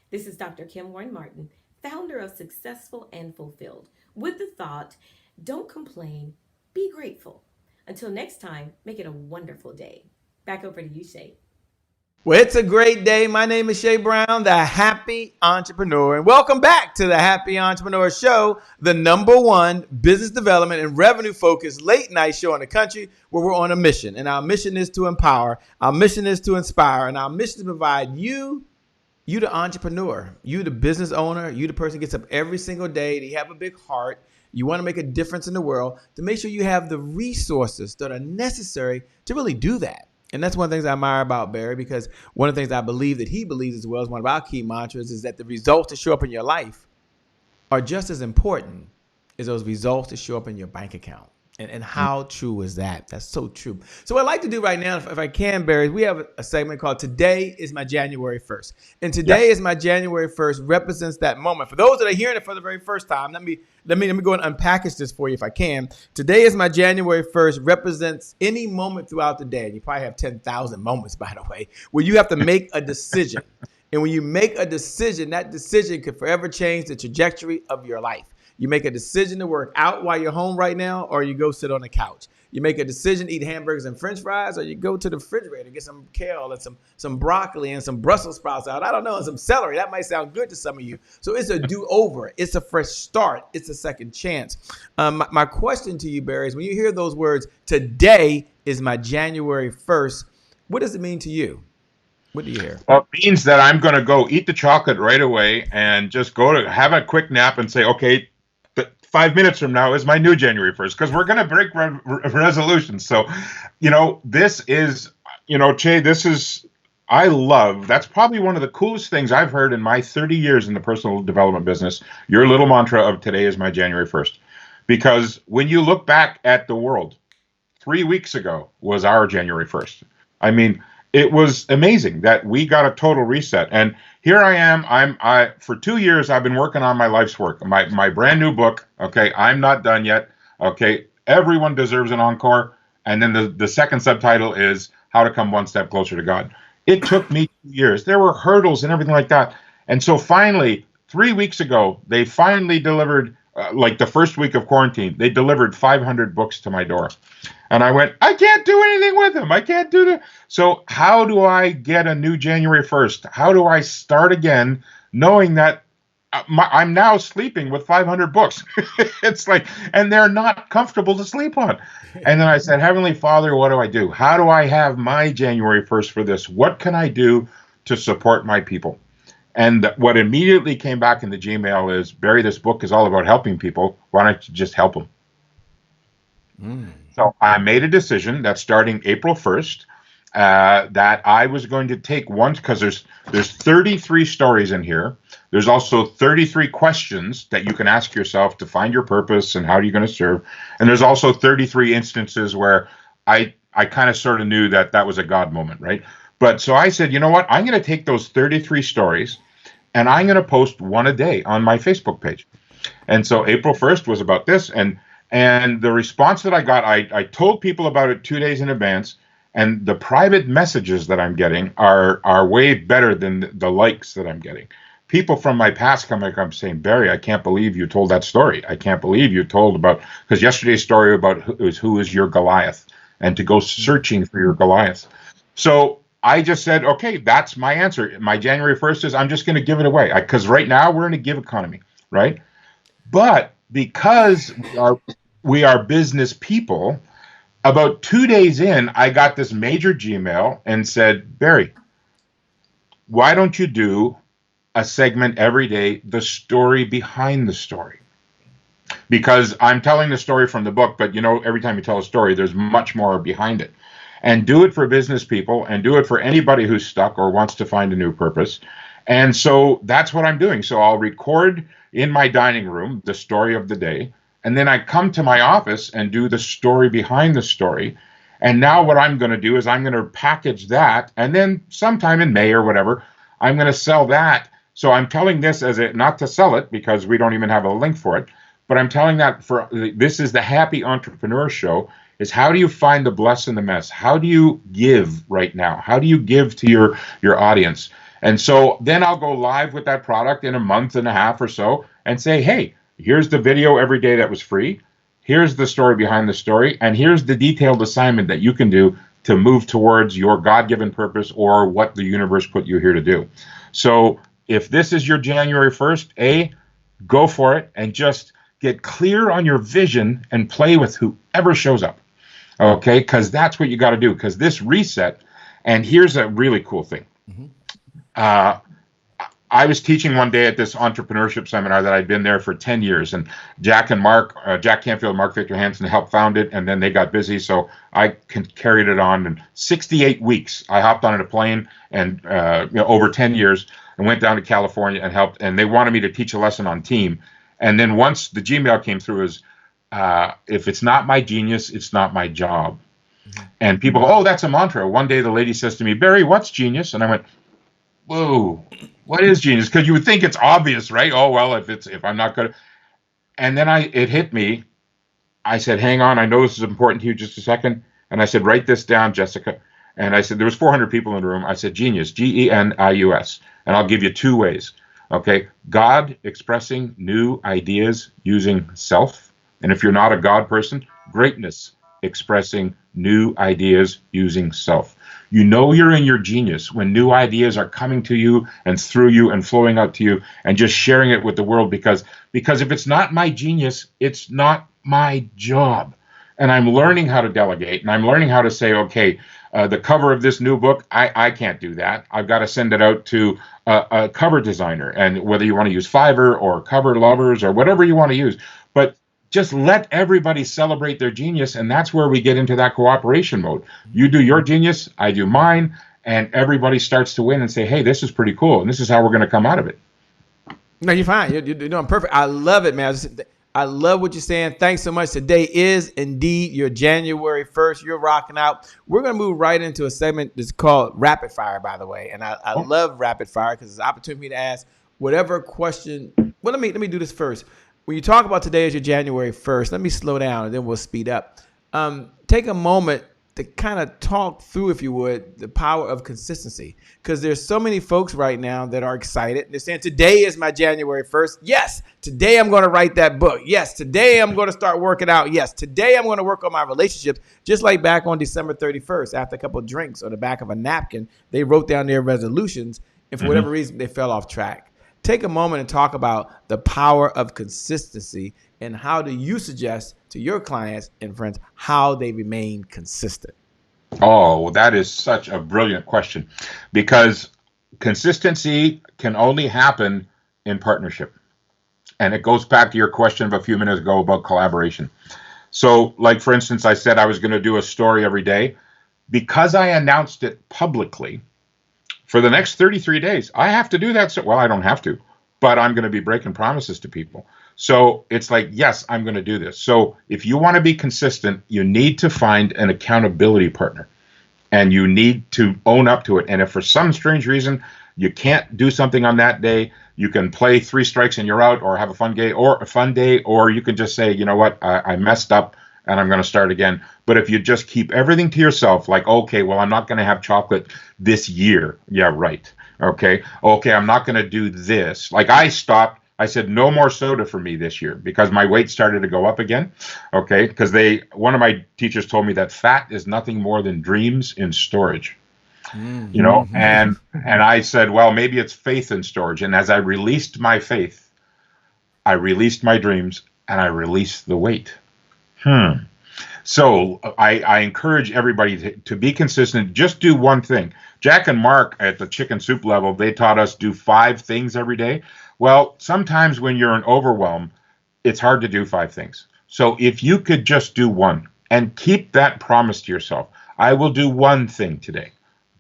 This is Dr. Kim Warren Martin, founder of Successful and Fulfilled, with the thought, don't complain, be grateful. Until next time, make it a wonderful day. Back over to you, Shay. Well, it's a great day. My name is Shay Brown, the Happy Entrepreneur, and welcome back to the Happy Entrepreneur Show, the #1 business development and revenue focused late night show in the country where we're on a mission. And our mission is to empower, our mission is to inspire, and our mission is to provide you the entrepreneur, you the business owner, you the person who gets up every single day, you have a big heart, you want to make a difference in the world, to make sure you have the resources that are necessary to really do that. And that's one of the things I admire about Barry, because one of the things I believe that he believes as well as one of our key mantras is that the results that show up in your life are just as important as those results that show up in your bank account. And how true is that? That's so true. So what I'd like to do right now, if I can, Barry, we have a segment called Today is My January 1st. And today is my January 1st represents that moment. For those that are hearing it for the very first time, let me go and unpackage this for you if I can. Today is my January 1st represents any moment throughout the day. And you probably have 10,000 moments, by the way, where you have to make a decision. And when you make a decision, that decision could forever change the trajectory of your life. You make a decision to work out while you're home right now, or you go sit on the couch. You make a decision to eat hamburgers and french fries, or you go to the refrigerator, get some kale and some broccoli and some Brussels sprouts out. I don't know, and some celery. That might sound good to some of you. So it's a do-over. It's a fresh start. It's a second chance. My question to you, Barry, is when you hear those words, today is my January 1st, what does it mean to you? What do you hear? Well, it means that I'm going to go eat the chocolate right away and just go to have a quick nap and say, okay, 5 minutes from now is my new January 1st, because we're going to break resolutions. So, this is, Che, that's probably one of the coolest things I've heard in my 30 years in the personal development business. Your little mantra of today is my January 1st. Because when you look back at the world, 3 weeks ago was our January 1st. I mean, it was amazing that we got a total reset. And here I am. For 2 years, I've been working on my life's work, my brand new book. Okay, I'm not done yet. Okay, everyone deserves an encore. And then the second subtitle is How to Come One Step Closer to God. It took me 2 years. There were hurdles and everything like that. And so finally, 3 weeks ago, they finally delivered, like the first week of quarantine, they delivered 500 books to my door. And I went, I can't do anything with them. I can't do that. So how do I get a new January 1st? How do I start again knowing that I'm now sleeping with 500 books? It's like, and they're not comfortable to sleep on. And then I said, Heavenly Father, what do I do? How do I have my January 1st for this? What can I do to support my people? And what immediately came back in the Gmail is, Barry, this book is all about helping people. Why don't you just help them? So I made a decision that starting April 1st, that I was going to take one, because there's 33 stories in here. There's also 33 questions that you can ask yourself to find your purpose and how are you going to serve. And there's also 33 instances where I kind of sort of knew that was a God moment, right? But so I said, you know what? I'm going to take those 33 stories and I'm going to post one a day on my Facebook page. And so April 1st was about this. And the response that I got, I told people about it 2 days in advance. And the private messages that I'm getting are way better than the likes that I'm getting. People from my past come like, I'm saying, Barry, I can't believe you told that story. I can't believe you told about, because yesterday's story about who is your Goliath, and to go searching for your Goliath. So I just said, okay, that's my answer. My January 1st is I'm just going to give it away, because right now we're in a give economy, right? But because we are business people, about 2 days in, I got this major Gmail and said, Barry, why don't you do a segment every day, the story behind the story? Because I'm telling the story from the book, but every time you tell a story, there's much more behind it. And do it for business people, and do it for anybody who's stuck or wants to find a new purpose. And so that's what I'm doing. So I'll record in my dining room the story of the day. And then I come to my office and do the story behind the story. And now what I'm going to do is I'm going to package that. And then sometime in May or whatever, I'm going to sell that. So I'm telling this as not to sell it, because we don't even have a link for it. But I'm telling that this is the Happy Entrepreneur Show, is how do you find the bless in the mess? How do you give right now? How do you give to your audience? And so then I'll go live with that product in a month and a half or so and say, hey, here's the video every day that was free. Here's the story behind the story. And here's the detailed assignment that you can do to move towards your God-given purpose or what the universe put you here to do. So if this is your January 1st, go for it and just get clear on your vision and play with whoever shows up. Okay? Because that's what you got to do. Because this reset, and here's a really cool thing. I was teaching one day at this entrepreneurship seminar that I'd been there for 10 years, and Jack Canfield and Mark Victor Hansen helped found it, and then they got busy, so I carried it on. In 68 weeks, I hopped on a plane and over 10 years, and went down to California and helped, and they wanted me to teach a lesson on team. And then once the Gmail came through, if it's not my genius, it's not my job. And people go, oh, that's a mantra. One day the lady says to me, Barry, what's genius? And I went, whoa, what is genius? Because you would think it's obvious, right? Oh, well, if I'm not good. And then it hit me. I said, hang on, I know this is important to you, just a second. And I said, write this down, Jessica. And I said, there was 400 people in the room. I said, genius, Genius. And I'll give you 2 ways. Okay, God expressing new ideas using self. And if you're not a God person, greatness expressing new ideas using self. You know you're in your genius when new ideas are coming to you and through you and flowing out to you and just sharing it with the world, because if it's not my genius, it's not my job. And I'm learning how to delegate, and I'm learning how to say, okay, the cover of this new book, I can't do that. I've got to send it out to a cover designer, and whether you want to use Fiverr or Cover Lovers or whatever you want to use, but just let everybody celebrate their genius, and that's where we get into that cooperation mode. You do your genius, I do mine, and everybody starts to win and say, hey, this is pretty cool, and this is how we're going to come out of it. No, you're fine. You're doing perfect. I love it, man. I love what you're saying. Thanks so much. Today is indeed your January 1st. You're rocking out. We're going to move right into a segment that's called Rapid Fire, by the way. And I love Rapid Fire because it's an opportunity for me to ask whatever question. Well, let me do this first. When you talk about today as your January 1st, let me slow down and then we'll speed up. Take a moment to kind of talk through, if you would, the power of consistency. Because there's so many folks right now that are excited. They're saying, today is my January 1st. Yes, today I'm going to write that book. Yes, today I'm going to start working out. Yes, today I'm going to work on my relationships. Just like back on December 31st, after a couple of drinks on the back of a napkin, they wrote down their resolutions. And for whatever reason, they fell off track. Take a moment and talk about the power of consistency, and how do you suggest to your clients and friends how they remain consistent? Oh, that is such a brilliant question, because consistency can only happen in partnership. And it goes back to your question of a few minutes ago about collaboration. So, like, for instance, I said I was going to do a story every day. Because I announced it publicly, for the next 33 days, I have to do that. So, well, I don't have to, but I'm going to be breaking promises to people. So it's like, yes, I'm going to do this. So if you want to be consistent, you need to find an accountability partner, and you need to own up to it. And if for some strange reason you can't do something on that day, you can play 3 strikes and you're out, or have a fun day, or you can just say, you know what, I messed up and I'm going to start again. But if you just keep everything to yourself, like, okay, well, I'm not going to have chocolate this year. Yeah, right. Okay, I'm not going to do this. Like, I stopped. I said, no more soda for me this year, because my weight started to go up again. Okay, because one of my teachers told me that fat is nothing more than dreams in storage. You know, and I said, well, maybe it's faith in storage. And as I released my faith, I released my dreams, and I released the weight. So I encourage everybody to be consistent. Just do one thing. Jack and Mark at the chicken soup level, they taught us do 5 things every day. Well, sometimes when you're in overwhelm, it's hard to do 5 things. So if you could just do one and keep that promise to yourself, I will do one thing today,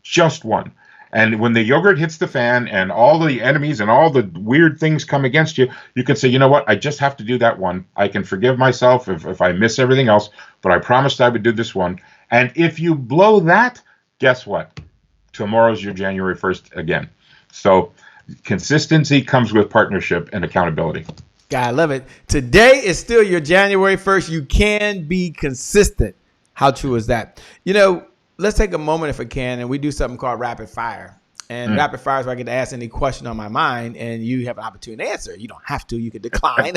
just one. And when the yogurt hits the fan and all the enemies and all the weird things come against you, you can say, you know what, I just have to do that one. I can forgive myself if I miss everything else, but I promised I would do this one. And if you blow that, guess what? Tomorrow's your January 1st again. So consistency comes with partnership and accountability. God, I love it. Today is still your January 1st. You can be consistent. How true is that? You know, let's take a moment, if we can, and we do something called rapid fire. And rapid fire is where I get to ask any question on my mind, and you have an opportunity to answer. You don't have to. You can decline.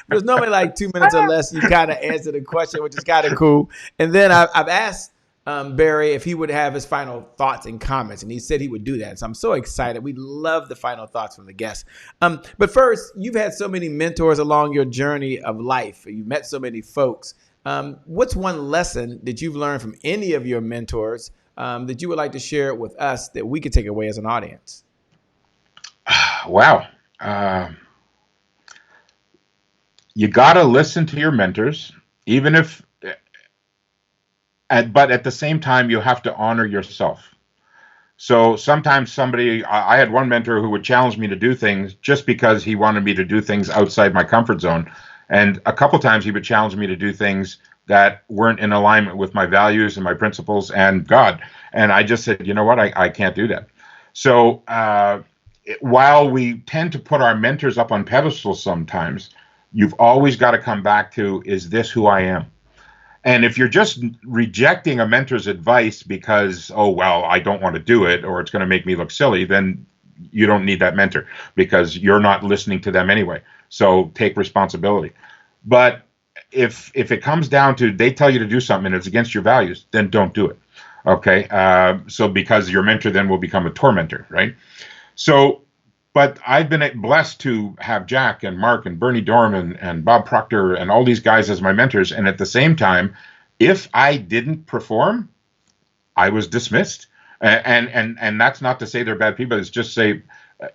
There's normally like 2 minutes or less. You kind of answer the question, which is kind of cool. And then I've asked Barry if he would have his final thoughts and comments, and he said he would do that. So I'm so excited. We love the final thoughts from the guests. But first, you've had so many mentors along your journey of life. You've met so many folks. What's one lesson that you've learned from any of your mentors that you would like to share with us that we could take away as an audience? Wow. You got to listen to your mentors, even if, but at the same time, you have to honor yourself. So sometimes I had one mentor who would challenge me to do things just because he wanted me to do things outside my comfort zone. And a couple times he would challenge me to do things that weren't in alignment with my values and my principles and God. And I just said, you know what, I can't do that. So while we tend to put our mentors up on pedestals sometimes, you've always got to come back to, is this who I am? And if you're just rejecting a mentor's advice because, oh, well, I don't want to do it, or it's going to make me look silly, then you don't need that mentor because you're not listening to them anyway. So take responsibility. But if it comes down to they tell you to do something and it's against your values, then don't do it. Okay. So because your mentor then will become a tormentor, right? So, but I've been blessed to have Jack and Mark and Bernie Dorman and Bob Proctor and all these guys as my mentors. And at the same time, if I didn't perform, I was dismissed. And that's not to say they're bad people. It's just say,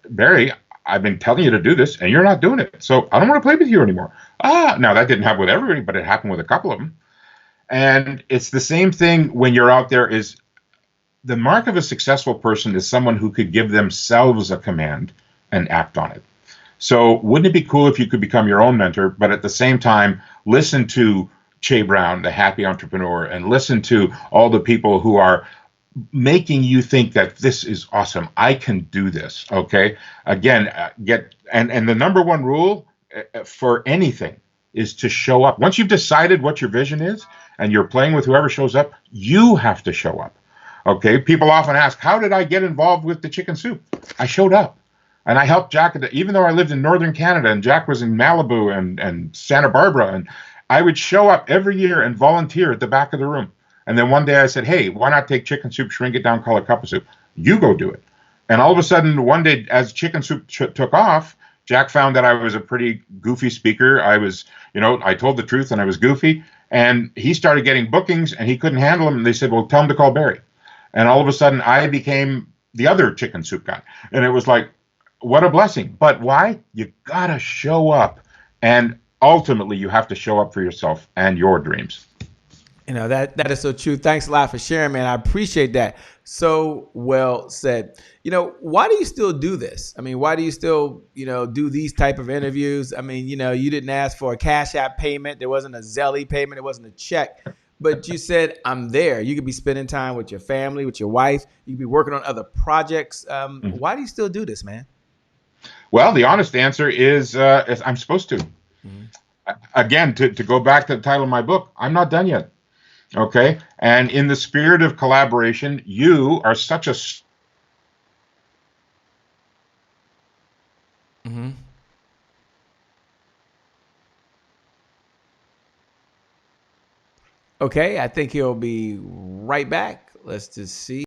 Barry, I've been telling you to do this and you're not doing it. So I don't want to play with you anymore. Now that didn't happen with everybody, but it happened with a couple of them. And it's the same thing when you're out there. Is the mark of a successful person is someone who could give themselves a command and act on it. So wouldn't it be cool if you could become your own mentor, but at the same time, listen to Che Brown, the happy entrepreneur, and listen to all the people who are making you think that this is awesome. I can do this. Okay. Again, and the number one rule for anything is to show up. Once you've decided what your vision is and you're playing with whoever shows up, you have to show up. Okay. People often ask, how did I get involved with the chicken soup? I showed up and I helped Jack, even though I lived in Northern Canada and Jack was in Malibu and Santa Barbara. And I would show up every year and volunteer at the back of the room. And then one day I said, hey, why not take chicken soup, shrink it down, call it a cup of soup? You go do it. And all of a sudden, one day, as chicken soup took off, Jack found that I was a pretty goofy speaker. I was, I told the truth and I was goofy. And he started getting bookings and he couldn't handle them. And they said, well, tell him to call Barry. And all of a sudden, I became the other chicken soup guy. And it was like, what a blessing. But why? You got to show up. And ultimately, you have to show up for yourself and your dreams. That is so true. Thanks a lot for sharing, man. I appreciate that. So well said. Why do you still do this? I mean, why do you still, do these type of interviews? I mean, you didn't ask for a Cash App payment. There wasn't a Zelly payment. It wasn't a check. But you said, I'm there. You could be spending time with your family, with your wife. You could be working on other projects. Why do you still do this, man? Well, the honest answer is I'm supposed to. Mm-hmm. Again, to go back to the title of my book, I'm not done yet. Okay. And in the spirit of collaboration, you are such a. Mm-hmm. Okay. I think he'll be right back. Let's just see.